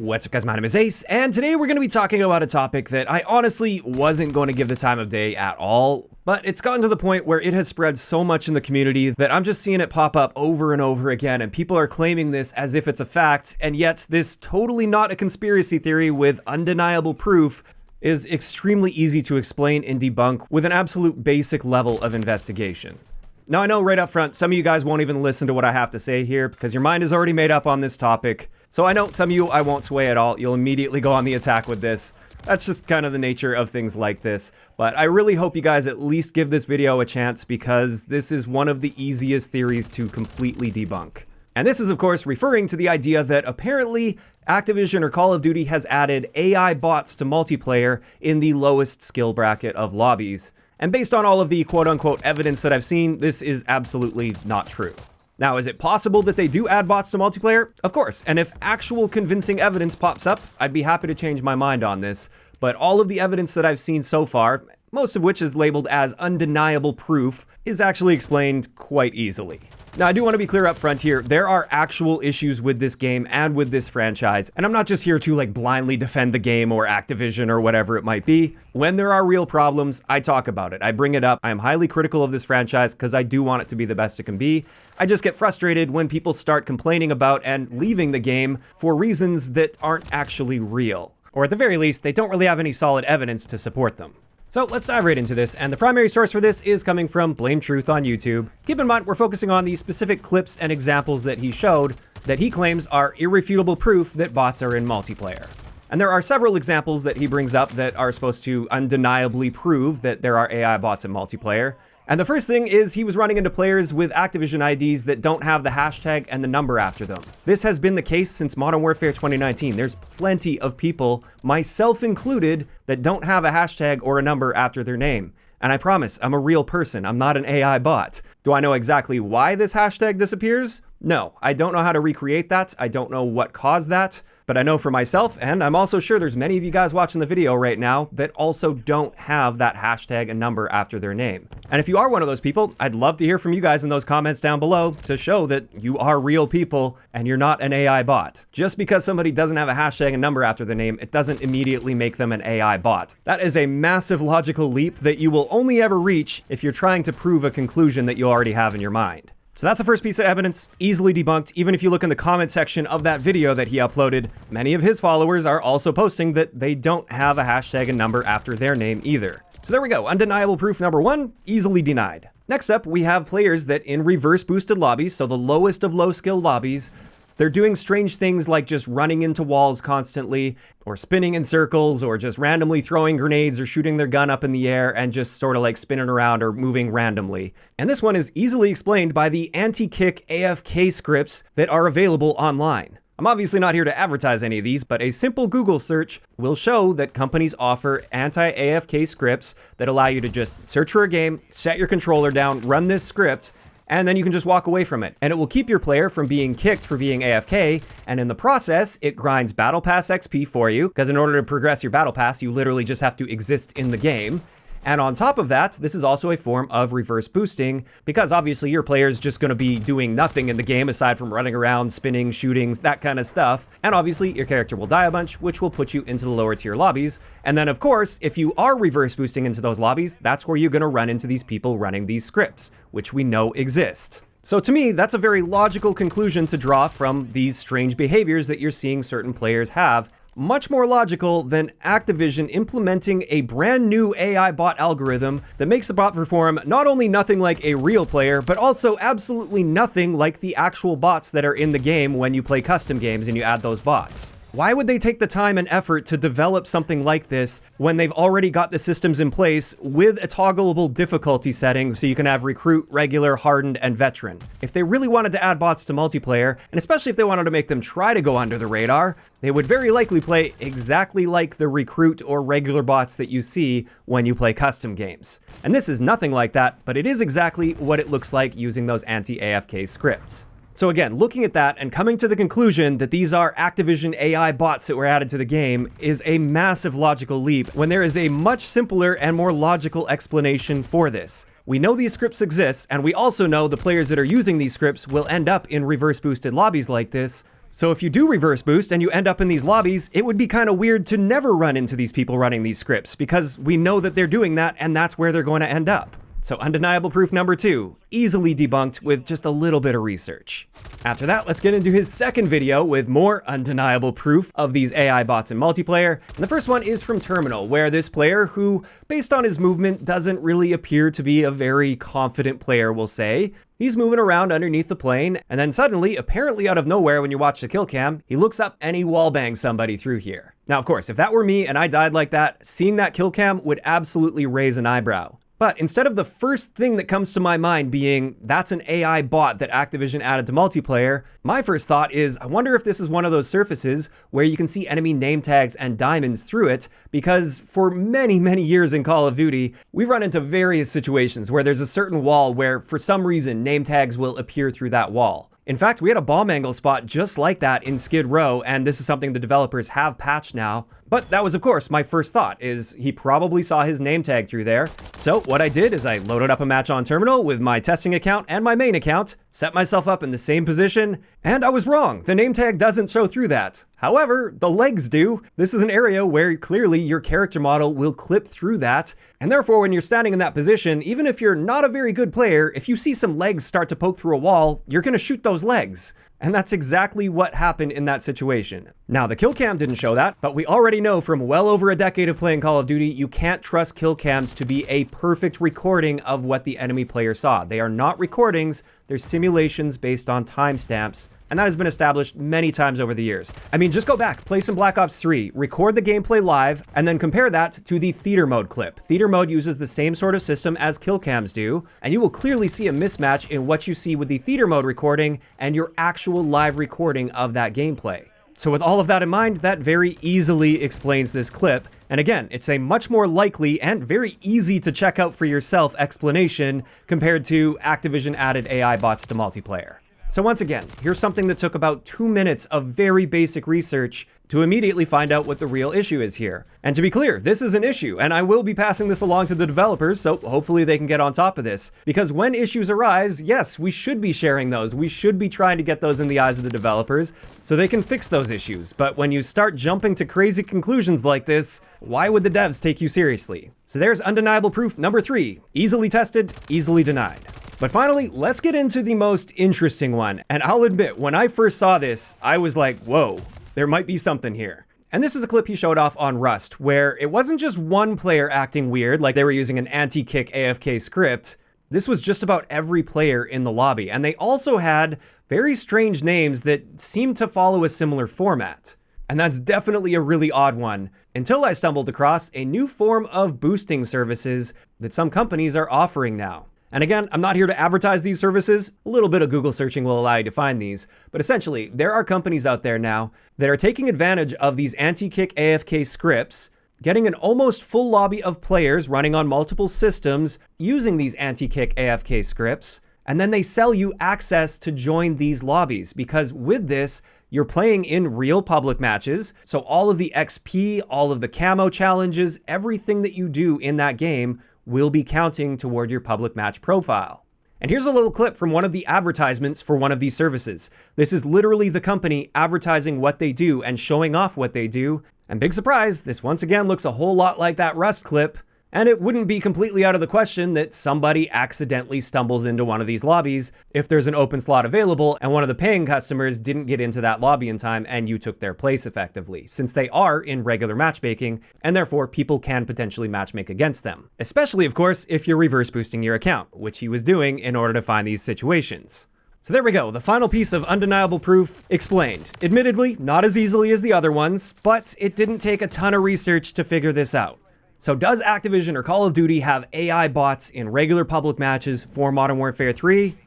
What's up guys, my name is Ace, and today we're going to be talking about a topic that I honestly wasn't going to give the time of day at all, but it's gotten to the point where it has spread so much in the community that I'm just seeing it pop up over and over again, and people are claiming this as if it's a fact, and yet this totally not a conspiracy theory with undeniable proof is extremely easy to explain and debunk with an absolute basic level of investigation. Now I know right up front, some of you guys won't even listen to what I have to say here because your mind is already made up on this topic. So I know some of you I won't sway at all. You'll immediately go on the attack with this. That's just kind of the nature of things like this. But I really hope you guys at least give this video a chance because this is one of the easiest theories to completely debunk. And this is of course referring to the idea that apparently Activision or Call of Duty has added AI bots to multiplayer in the lowest skill bracket of lobbies. And based on all of the quote-unquote evidence that I've seen, this is absolutely not true. Now, is it possible that they do add bots to multiplayer? Of course, and if actual convincing evidence pops up, I'd be happy to change my mind on this. But all of the evidence that I've seen so far, most of which is labeled as undeniable proof, is actually explained quite easily. Now, I do want to be clear up front here, there are actual issues with this game and with this franchise, and I'm not just here to blindly defend the game or Activision or whatever it might be. When there are real problems, I talk about it. I bring it up. I am highly critical of this franchise because I do want it to be the best it can be. I just get frustrated when people start complaining about and leaving the game for reasons that aren't actually real. Or at the very least, they don't really have any solid evidence to support them. So let's dive right into this, and the primary source for this is coming from Blame Truth on YouTube. Keep in mind, we're focusing on the specific clips and examples that he showed that he claims are irrefutable proof that bots are in multiplayer. And there are several examples that he brings up that are supposed to undeniably prove that there are AI bots in multiplayer. And the first thing is he was running into players with Activision IDs that don't have the hashtag and the number after them. This has been the case since Modern Warfare 2019. There's plenty of people, myself included, that don't have a hashtag or a number after their name. And I promise, I'm a real person. I'm not an AI bot. Do I know exactly why this hashtag disappears? No, I don't know how to recreate that. I don't know what caused that. But I know for myself, and I'm also sure there's many of you guys watching the video right now that also don't have that hashtag and number after their name. And if you are one of those people, I'd love to hear from you guys in those comments down below to show that you are real people and you're not an AI bot. Just because somebody doesn't have a hashtag and number after their name, it doesn't immediately make them an AI bot. That is a massive logical leap that you will only ever reach if you're trying to prove a conclusion that you already have in your mind. So that's the first piece of evidence, easily debunked. Even if you look in the comment section of that video that he uploaded, many of his followers are also posting that they don't have a hashtag and number after their name either. So there we go, undeniable proof number one, easily denied. Next up, we have players that in reverse boosted lobbies, so the lowest of low skill lobbies, they're doing strange things like just running into walls constantly, or spinning in circles, or just randomly throwing grenades or shooting their gun up in the air and just sort of spinning around or moving randomly. And this one is easily explained by the anti-kick AFK scripts that are available online. I'm obviously not here to advertise any of these, but a simple Google search will show that companies offer anti-AFK scripts that allow you to just search for a game, set your controller down, run this script, and then you can just walk away from it. And it will keep your player from being kicked for being AFK, and in the process, it grinds Battle Pass XP for you, because in order to progress your Battle Pass, you literally just have to exist in the game. And on top of that, this is also a form of reverse boosting, because obviously your player is just going to be doing nothing in the game aside from running around, spinning, shooting, that kind of stuff. And obviously your character will die a bunch, which will put you into the lower tier lobbies. And then of course, if you are reverse boosting into those lobbies, that's where you're going to run into these people running these scripts, which we know exist. So to me, that's a very logical conclusion to draw from these strange behaviors that you're seeing certain players have. Much more logical than Activision implementing a brand new AI bot algorithm that makes the bot perform not only nothing like a real player, but also absolutely nothing like the actual bots that are in the game when you play custom games and you add those bots. Why would they take the time and effort to develop something like this when they've already got the systems in place with a toggleable difficulty setting so you can have recruit, regular, hardened, and veteran? If they really wanted to add bots to multiplayer, and especially if they wanted to make them try to go under the radar, they would very likely play exactly like the recruit or regular bots that you see when you play custom games. And this is nothing like that, but it is exactly what it looks like using those anti-AFK scripts. So again, looking at that and coming to the conclusion that these are Activision AI bots that were added to the game is a massive logical leap when there is a much simpler and more logical explanation for this. We know these scripts exist, and we also know the players that are using these scripts will end up in reverse boosted lobbies like this. So if you do reverse boost and you end up in these lobbies, it would be kind of weird to never run into these people running these scripts because we know that they're doing that and that's where they're going to end up. So undeniable proof number 2, easily debunked with just a little bit of research. After that, let's get into his second video with more undeniable proof of these AI bots in multiplayer. And the first one is from Terminal, where this player, who, based on his movement, doesn't really appear to be a very confident player, we'll say. He's moving around underneath the plane, and then suddenly, apparently out of nowhere when you watch the kill cam, he looks up and he wallbangs somebody through here. Now, of course, if that were me and I died like that, seeing that kill cam would absolutely raise an eyebrow. But instead of the first thing that comes to my mind being, that's an AI bot that Activision added to multiplayer, my first thought is, I wonder if this is one of those surfaces where you can see enemy name tags and diamonds through it, because for many, many years in Call of Duty, we've run into various situations where there's a certain wall where, for some reason, name tags will appear through that wall. In fact, we had a bomb angle spot just like that in Skid Row, and this is something the developers have patched now. But that was, of course, my first thought, is he probably saw his name tag through there. So what I did is I loaded up a match on Terminal with my testing account and my main account, set myself up in the same position, and I was wrong. The name tag doesn't show through that. However, the legs do. This is an area where clearly your character model will clip through that, and therefore when you're standing in that position, even if you're not a very good player, if you see some legs start to poke through a wall, you're gonna shoot those legs. And that's exactly what happened in that situation. Now, the kill cam didn't show that, but we already know from well over a decade of playing Call of Duty, you can't trust kill cams to be a perfect recording of what the enemy player saw. They are not recordings, they're simulations based on timestamps. And that has been established many times over the years. I mean, just go back, play some Black Ops 3, record the gameplay live, and then compare that to the theater mode clip. Theater mode uses the same sort of system as kill cams do, and you will clearly see a mismatch in what you see with the theater mode recording and your actual live recording of that gameplay. So with all of that in mind, that very easily explains this clip. And again, it's a much more likely and very easy to check out for yourself explanation compared to Activision added AI bots to multiplayer. So once again, here's something that took about 2 minutes of very basic research to immediately find out what the real issue is here. And to be clear, this is an issue, and I will be passing this along to the developers, so hopefully they can get on top of this. Because when issues arise, yes, we should be sharing those. We should be trying to get those in the eyes of the developers so they can fix those issues. But when you start jumping to crazy conclusions like this, why would the devs take you seriously? So there's undeniable proof number 3, easily tested, easily denied. But finally, let's get into the most interesting one. And I'll admit, when I first saw this, I was like, whoa, there might be something here. And this is a clip he showed off on Rust, where it wasn't just one player acting weird, like they were using an anti-kick AFK script. This was just about every player in the lobby. And they also had very strange names that seemed to follow a similar format. And that's definitely a really odd one, until I stumbled across a new form of boosting services that some companies are offering now. And again, I'm not here to advertise these services. A little bit of Google searching will allow you to find these. But essentially, there are companies out there now that are taking advantage of these anti-kick AFK scripts, getting an almost full lobby of players running on multiple systems using these anti-kick AFK scripts, and then they sell you access to join these lobbies. Because with this, you're playing in real public matches, so all of the XP, all of the camo challenges, everything that you do in that game will be counting toward your public match profile. And here's a little clip from one of the advertisements for one of these services. This is literally the company advertising what they do and showing off what they do. And big surprise, this once again looks a whole lot like that Rust clip. And it wouldn't be completely out of the question that somebody accidentally stumbles into one of these lobbies if there's an open slot available and one of the paying customers didn't get into that lobby in time and you took their place effectively, since they are in regular matchmaking and therefore people can potentially matchmake against them. Especially, of course, if you're reverse boosting your account, which he was doing in order to find these situations. So there we go, the final piece of undeniable proof explained. Admittedly, not as easily as the other ones, but it didn't take a ton of research to figure this out. So does Activision or Call of Duty have AI bots in regular public matches for Modern Warfare 3?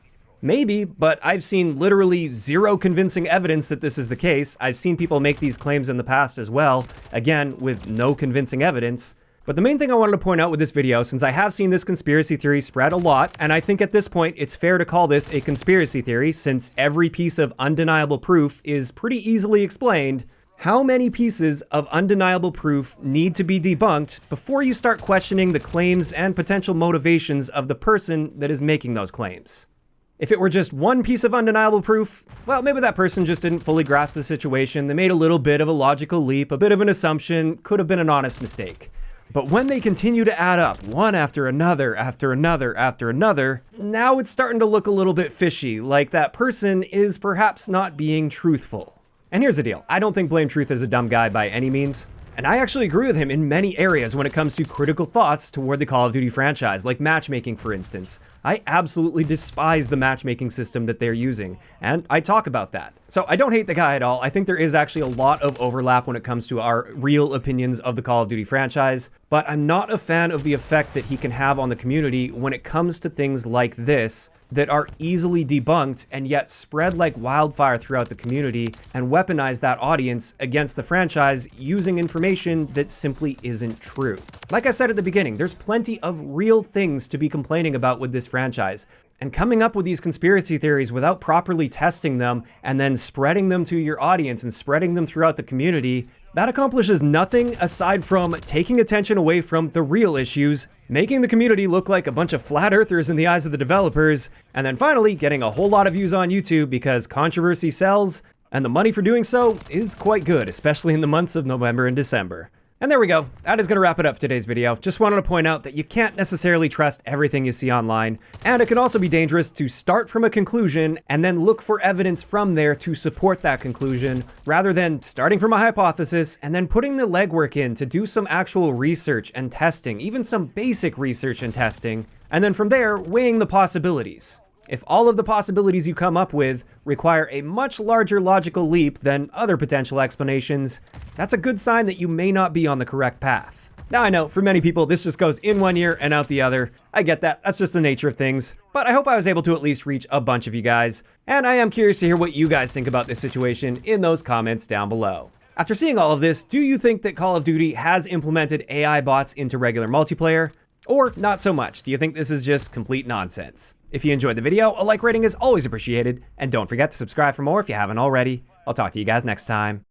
Maybe, but I've seen literally zero convincing evidence that this is the case. I've seen people make these claims in the past as well, again, with no convincing evidence. But the main thing I wanted to point out with this video, since I have seen this conspiracy theory spread a lot, and I think at this point it's fair to call this a conspiracy theory since every piece of undeniable proof is pretty easily explained, how many pieces of undeniable proof need to be debunked before you start questioning the claims and potential motivations of the person that is making those claims? If it were just one piece of undeniable proof, well, maybe that person just didn't fully grasp the situation. They made a little bit of a logical leap, a bit of an assumption, could have been an honest mistake. But when they continue to add up, one after another, after another, after another, now it's starting to look a little bit fishy, like that person is perhaps not being truthful. And here's the deal, I don't think Blame Truth is a dumb guy by any means. And I actually agree with him in many areas when it comes to critical thoughts toward the Call of Duty franchise, like matchmaking, for instance. I absolutely despise the matchmaking system that they're using, and I talk about that. So I don't hate the guy at all. I think there is actually a lot of overlap when it comes to our real opinions of the Call of Duty franchise, but I'm not a fan of the effect that he can have on the community when it comes to things like this, that are easily debunked and yet spread like wildfire throughout the community and weaponize that audience against the franchise using information that simply isn't true. Like I said at the beginning, there's plenty of real things to be complaining about with this franchise. And coming up with these conspiracy theories without properly testing them and then spreading them to your audience and spreading them throughout the community, that accomplishes nothing aside from taking attention away from the real issues, making the community look like a bunch of flat earthers in the eyes of the developers, and then finally getting a whole lot of views on YouTube because controversy sells, and the money for doing so is quite good, especially in the months of November and December. And there we go. That is going to wrap it up for today's video. Just wanted to point out that you can't necessarily trust everything you see online, and it can also be dangerous to start from a conclusion and then look for evidence from there to support that conclusion, rather than starting from a hypothesis and then putting the legwork in to do some actual research and testing, even some basic research and testing, and then from there, weighing the possibilities. If all of the possibilities you come up with require a much larger logical leap than other potential explanations, that's a good sign that you may not be on the correct path. Now I know, for many people, this just goes in one ear and out the other. I get that, that's just the nature of things. But I hope I was able to at least reach a bunch of you guys. And I am curious to hear what you guys think about this situation in those comments down below. After seeing all of this, do you think that Call of Duty has implemented AI bots into regular multiplayer? Or not so much? Do you think this is just complete nonsense? If you enjoyed the video, a like rating is always appreciated, and don't forget to subscribe for more if you haven't already. I'll talk to you guys next time.